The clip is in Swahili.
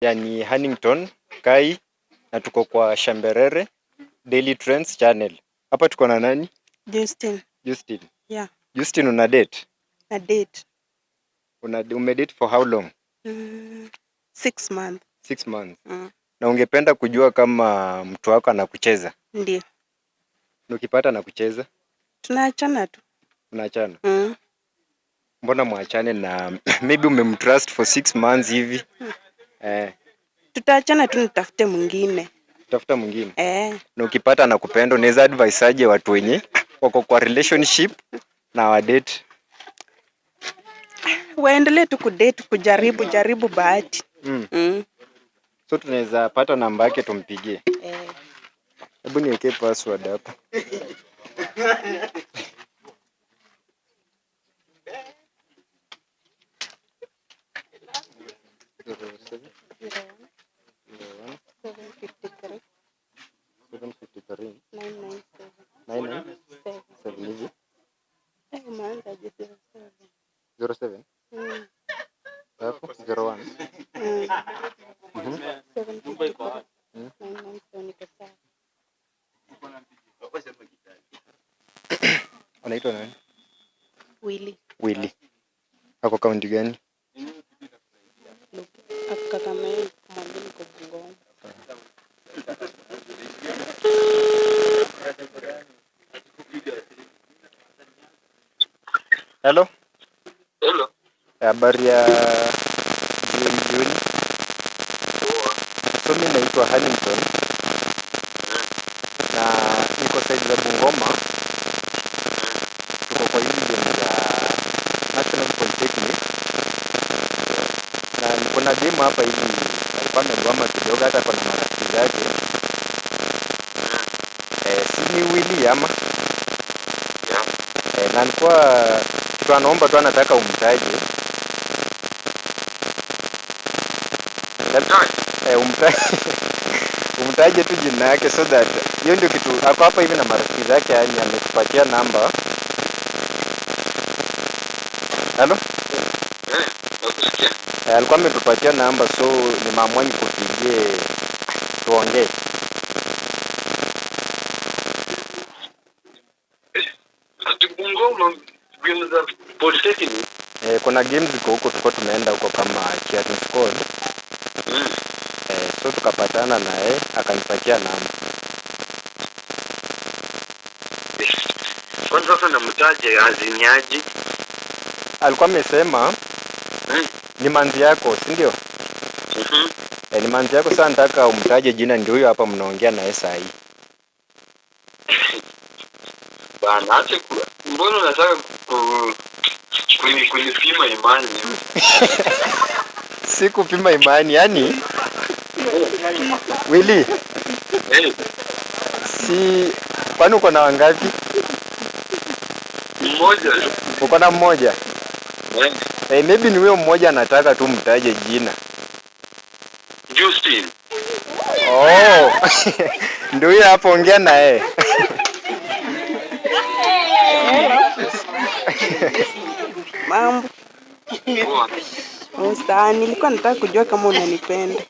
Yani Huntington Kai na tuko kwa Shamberere Daily Trends Channel. Hapa tuko na nani? Justin. Yeah. Justin, una date? Na date. Umedate for how long? 6 months. 6 months. Na ungependa kujua kama mtu wako anakucheza? Ndio. Na ukipata anakucheza? Tunaachana tu. Unaachana? Mbona muachane na maybe umemtrust for 6 months hivi? Tutaachana tu, nitafute mwingine. Tafuta mwingine? Na ukipata anakupenda, unaweza advise aje watu wenye wako kwa relationship na wa date? Waendelee tu kudate, kujaribu bahati. So tunaweza pata namba yake tumpigie? Hebu niwekee password hapa. Unaitwa nani? Willy. Ako kaunti gani? Kakamega, mwambie niko Bungoma. Hello? Hello. Habari ya jioni. So mimi naitwa Huntington na niko side za Bungoma. Tuko kwa hili game ya National Polytechnic. Na niko na game hapa hivi, alikuwa amegoma kidogo, hata kwa na marafiki zake. Si ni Willy ama? Na alikuwa kitu anaomba tu, anataka umtaje. Umtaje tu jina yake, so that hiyo ndio kitu. Ako hapa hivi na marafiki zake, yani amekupatia namba. Hello? Nakusikia. Alikuwa ametupatia namba, so nimeamua nikupigie tuongee. Ati Bungoma game za Polytechnic? Kuna games ziko huko, tuko tumeenda huko kama cheering squad. So tukapatana naye akanipatia namba. Kwanza sasa namtaje azinyaji? Alikuwa amesema ni manzi yako, si ndio? Ni manzi yako, sasa nataka umtaje jina, ndio huyo hapa mnaongea naye saa hii. Bana, acha mbona unataka kunipima imani? Si kupima imani, yani Willy. Si kwani uko na wangapi? Mmoja. Uko na mmoja? Maybe ni huyo mmoja anataka tu mtaje jina. Justin. Ndio huyo hapo, ongea naye. Mambo. Nilikuwa nataka kujua kama unanipenda.